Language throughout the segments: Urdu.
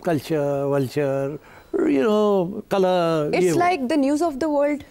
culture, vulture, you know, color. It's like the news of the world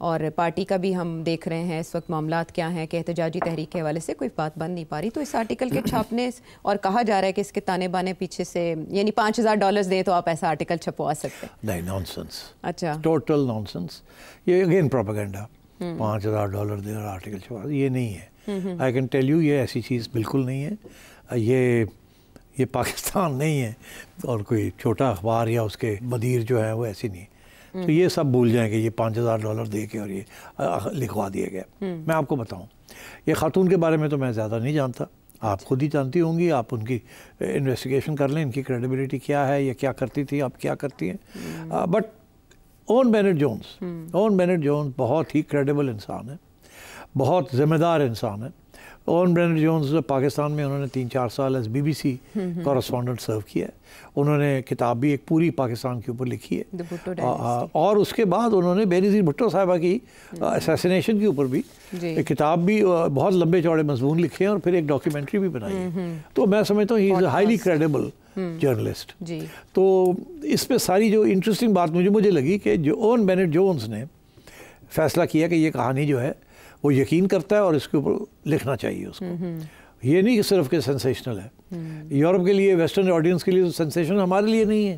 اور پارٹی کا بھی ہم دیکھ رہے ہیں اس وقت معاملات کیا ہیں کہ احتجاجی تحریک کے حوالے سے کوئی بات بن نہیں پا رہی. تو اس آرٹیکل کے چھاپنے اور کہا جا رہا ہے کہ اس کے تانے بانے پیچھے سے یعنی $5000 دیں تو آپ ایسا آرٹیکل چھپوا سکتے ہیں. نہیں, نان سینس. اچھا, ٹوٹل نان سینس. یہ اگین پروپیگنڈا. $5000 دے اور آرٹیکل چھپا, یہ نہیں ہے. آئی کین ٹیل یو, یہ ایسی چیز بالکل نہیں ہے. یہ پاکستان نہیں ہے اور کوئی چھوٹا اخبار یا اس کے مدیر جو ہے وہ ایسی نہیں. تو یہ سب بھول جائیں کہ یہ $5000 دے کے اور یہ لکھوا دیا گیا. میں آپ کو بتاؤں, یہ خاتون کے بارے میں تو میں زیادہ نہیں جانتا, آپ خود ہی جانتی ہوں گی. آپ ان کی انویسٹیگیشن کر لیں, ان کی کریڈیبلٹی کیا ہے, یہ کیا کرتی تھی, اب کیا کرتی ہیں. بٹ اون بینٹ جونز بہت ہی کریڈیبل انسان ہے, بہت ذمہ دار انسان ہے. اون بینٹ جونز پاکستان میں انہوں نے 3-4 سال ایز BBC کورسپونڈنٹ سرو کیا ہے. انہوں نے کتاب بھی ایک پوری پاکستان کے اوپر لکھی ہے, اور اس کے بعد انہوں نے بے نظیر بھٹو صاحبہ کی اسیسینیشن کے اوپر بھی ایک کتاب بھی بہت لمبے چوڑے مضمون لکھے ہیں, اور پھر ایک ڈاکیومنٹری بھی بنائی ہے. تو میں سمجھتا ہوں ہی از اے ہائیلی کریڈیبل جرنلسٹ. تو اس پہ ساری جو انٹرسٹنگ بات مجھے لگی کہ جو اون بینٹ جونز نے فیصلہ کیا کہ یہ کہانی جو ہے وہ یقین کرتا ہے اور اس کے اوپر لکھنا چاہیے اس کو. یہ نہیں کہ صرف کہ سینسیشنل ہے. یورپ کے لیے, ویسٹرن آڈینس کے لیے تو سینسیشنل ہمارے لیے نہیں ہے.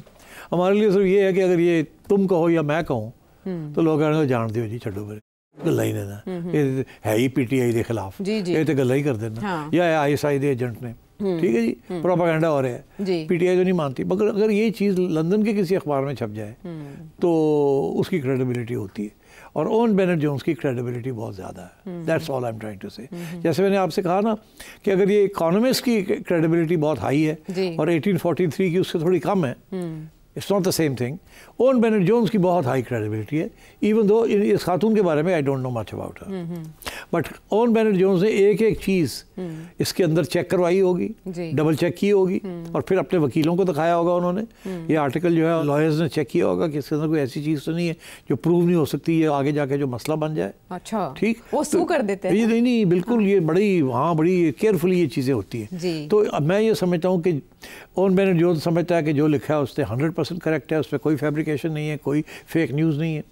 ہمارے لیے صرف یہ ہے کہ اگر یہ تم کہو یا میں کہوں تو لوگ کہیں گے جان دیو جی, چھڈو پھر, گلا ہی دینا, یہ ہے ہی PTI کے خلاف, یہ تو گلا ہی کر دینا, یا ISI دے ایجنٹ نے. ٹھیک ہے جی, پروپیگنڈا ہو رہا ہے. PTI تو نہیں مانتی, مگر اگر یہ چیز لندن کے کسی اخبار میں چھپ جائے تو اس کی کریڈیبلٹی ہوتی ہے. اور اون بینٹ جونز کی کریڈیبلٹی بہت زیادہ ہے. That's all I am trying to say. جیسے میں نے آپ سے کہا نا کہ اگر یہ اکانومسٹ کی کریڈیبلٹی بہت ہائی ہے اور 1843 کی اس سے تھوڑی کم ہے, it's not the same thing. Owen Bennett Jones کی بہت ہائی کریڈیبلٹی ہے, ایون دو اس خاتون کے بارے میں I don't know much about her. But Owen Bennett Jones نے ایک چیز اس کے اندر چیک کروائی ہوگی, ڈبل چیک کی ہوگی, اور پھر اپنے وکیلوں کو دکھایا ہوگا. انہوں نے یہ آرٹیکل جو ہے لائرز نے چیک کیا ہوگا کہ اس کے اندر کوئی ایسی چیز تو نہیں ہے جو پروو نہیں ہو سکتی, یہ آگے جا کے جو مسئلہ بن جائے. اچھا, ٹھیک, وہ سو کر دیتے ہیں. نہیں بالکل, یہ بڑی کیئرفلی یہ چیزیں ہوتی ہیں. تو اب میں یہ سمجھتا ہوں کہ اون بینٹ جونز سمجھتا ہے کہ جو لکھا ہے اس سے 100% کریکٹ ہے, اس پہ کوئی فیبریکیشن نہیں ہے, کوئی فیک نیوز نہیں ہے,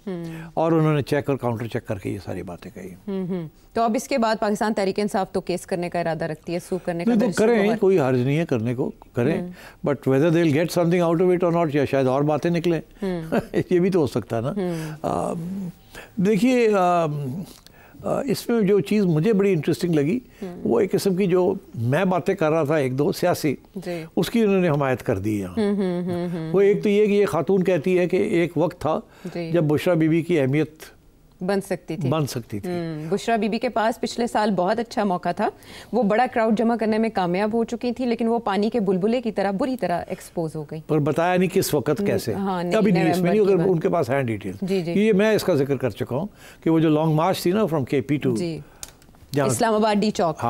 اور انہوں نے چیک اور کاؤنٹر چیک کر کے یہ ساری باتیں کہی. تو اب اس کے بعد پاکستان تحریک انصاف تو کیس کرنے کا ارادہ رکھتی ہے, سو کرنے کا. تو کریں, کوئی حرج نہیں ہے کرنے کو, کریں, but whether they will get something out of it اور ناٹ, یا شاید اور باتیں نکلیں, یہ بھی تو ہو سکتا ہے نا. دیکھیے, اس میں جو چیز مجھے بڑی انٹرسٹنگ لگی وہ ایک قسم کی جو میں باتیں کر رہا تھا ایک دو سیاسی, اس کی انہوں نے حمایت کر دی یہاں. وہ ایک تو یہ کہ یہ خاتون کہتی ہے کہ ایک وقت تھا جب بشرا بی بی کی اہمیت بن سکتی تھی. بشرا بی بی کے پاس پچھلے سال بہت اچھا موقع تھا, وہ بڑا کراؤڈ جمع کرنے میں کامیاب ہو چکی تھی, لیکن وہ پانی کے بلبلے کی طرح بری طرح ایکسپوز ہو گئی. پر بتایا نہیں کس وقت کیسے, ابھی نہیں, اس میں نہیں, اگر ان کے پاس ہے ڈیٹیل. یہ میں اس کا ذکر کر چکا ہوں کہ وہ جو لانگ مارچ تھی نا فرام KP ٹو اسلام آباد ڈی چوک,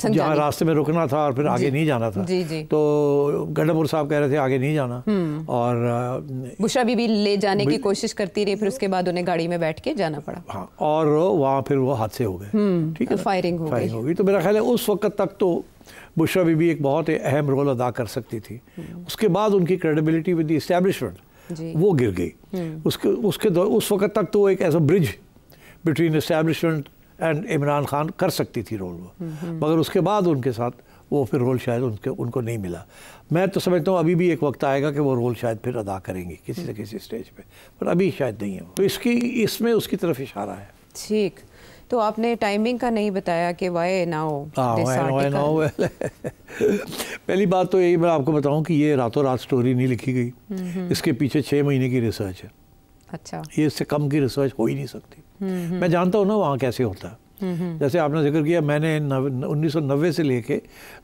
جہاں راستے میں رکنا تھا اور پھر آگے نہیں جانا تھا, تو گنڈاپور صاحب کہہ رہے تھے آگے نہیں جانا, اور بشرا بی بی لے جانے کی کوشش کرتی رہی, پھر اس کے بعد انہیں گاڑی میں بیٹھ کے جانا پڑا. ہاں, اور وہاں پھر وہ حادثے ہو گئے, ٹھیک ہے, فائرنگ ہو گئی. تو میرا خیال ہے اس وقت تک تو بشرا بی بی ایک بہت اہم رول ادا کر سکتی تھی. اس کے بعد ان کی کریڈیبلٹی ود دی اسٹیبلشمنٹ وہ گر گئی. اس وقت تک تو ایک as a bridge between establishment and Imran Khan کر سکتی تھی رول وہ, مگر اس کے بعد ان کے ساتھ وہ پھر رول شاید ان کو نہیں ملا. میں تو سمجھتا ہوں ابھی بھی ایک وقت آئے گا کہ وہ رول شاید پھر ادا کریں گی کسی نہ کسی اسٹیج پہ, پر ابھی شاید نہیں ہے. تو اس میں اس کی طرف اشارہ ہے. ٹھیک, تو آپ نے ٹائمنگ کا نہیں بتایا کہ وائی ناؤ. پہلی بات تو یہی میں آپ کو بتاؤں کہ یہ راتوں رات سٹوری نہیں لکھی گئی, اس کے پیچھے 6 مہینے کی ریسرچ ہے. اچھا, یہ اس سے کم کی ریسرچ ہو ہی نہیں سکتی. میں جانتا ہوں نا وہاں کیسے ہوتا ہے. جیسے آپ نے ذکر کیا, میں نے 1990 سے لے کے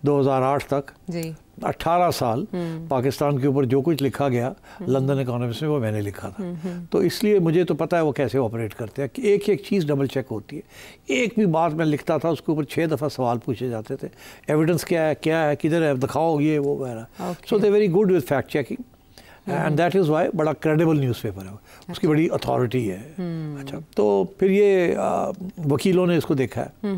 2008 تک 18 سال پاکستان کے اوپر جو کچھ لکھا گیا لندن اکانومسٹ میں وہ میں نے لکھا تھا. تو اس لیے مجھے تو پتہ ہے وہ کیسے آپریٹ کرتے ہیں, کہ ایک چیز ڈبل چیک ہوتی ہے. ایک بھی بات میں لکھتا تھا اس کے اوپر 6 دفعہ سوال پوچھے جاتے تھے, ایویڈنس کیا ہے, کدھر ہے, دکھاؤ یہ وہ وغیرہ. So the very good with fact checking, and that is why بڑا کریڈیبل نیوز پیپر ہے, اس کی بڑی اتھارٹی ہے. اچھا, تو پھر یہ وکیلوں نے اس کو دیکھا ہے,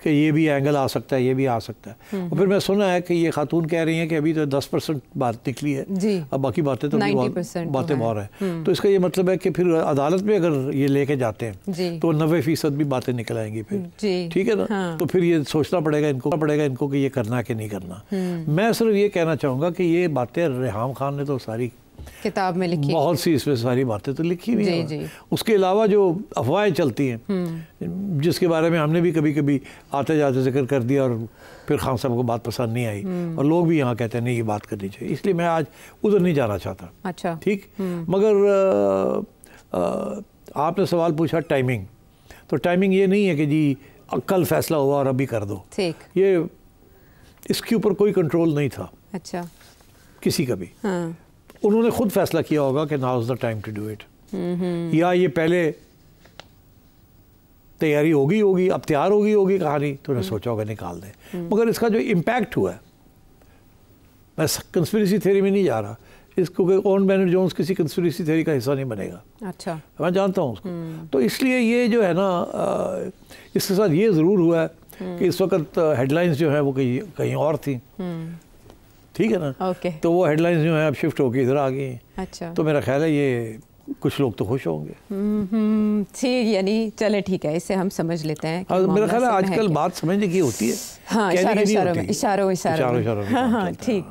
کہ یہ بھی اینگل آ سکتا ہے، یہ بھی آ سکتا ہے. اور پھر میں سنا ہے کہ یہ خاتون کہہ رہی ہیں کہ ابھی تو 10% بات نکلی ہے، اب باقی باتیں تو باتیں اور ہیں. تو اس کا یہ مطلب ہے کہ پھر عدالت میں اگر یہ لے کے جاتے ہیں تو 90% بھی باتیں نکل آئیں گی پھر. ٹھیک ہے نا. تو پھر یہ سوچنا پڑے گا ان کو کہ یہ کرنا کہ نہیں کرنا. میں صرف یہ کہنا چاہوں گا کہ یہ باتیں ریحام خان نے تو ساری کتاب میں لکھی، بہت سی اس میں ساری باتیں تو لکھی ہوئی ہیں. اس کے علاوہ جو افواہیں چلتی ہیں جس کے بارے میں ہم نے بھی کبھی کبھی آتے جاتے ذکر کر دیا اور پھر خان صاحب کو بات پسند نہیں آئی اور لوگ بھی یہاں کہتے ہیں نہیں یہ بات کرنی چاہیے، اس لیے میں آج ادھر نہیں جانا چاہتا. اچھا ٹھیک. مگر آپ نے سوال پوچھا ٹائمنگ، تو ٹائمنگ یہ نہیں ہے کہ جی کل فیصلہ ہوا اور ابھی کر دو. یہ اس کے اوپر کوئی کنٹرول نہیں تھا. اچھا. کسی کا بھی. انہوں نے خود فیصلہ کیا ہوگا کہ now is the time to do it, یا یہ پہلے تیاری ہوگی اب تیار ہوگی کہانی تو انہیں سوچا ہوگا نکال دیں. مگر اس کا جو امپیکٹ ہوا ہے، میں کنسپریسی تھیوری میں نہیں جا رہا، اس کو کہ اون بینٹ جونز کسی کنسپریسی تھیوری کا حصہ نہیں بنے گا. اچھا. میں جانتا ہوں اس کو. تو اس لیے یہ جو ہے نا، اس کے ساتھ یہ ضرور ہوا ہے کہ اس وقت ہیڈ لائنز جو ہیں وہ کہیں اور تھیں. ٹھیک ہے نا. تو وہ ہیڈ لائنز جو ہیں اب شفٹ ہو کے ادھر آ گئی ہیں. اچھا. تو میرا خیال ہے یہ کچھ لوگ تو خوش ہوں گے. ٹھیک، یعنی چلے ٹھیک ہے، اس سے ہم سمجھ لیتے ہیں. میرا خیال ہے آج کل بات سمجھنے کی ہوتی ہے. ہاں، اشاروں میں. ہاں ٹھیک.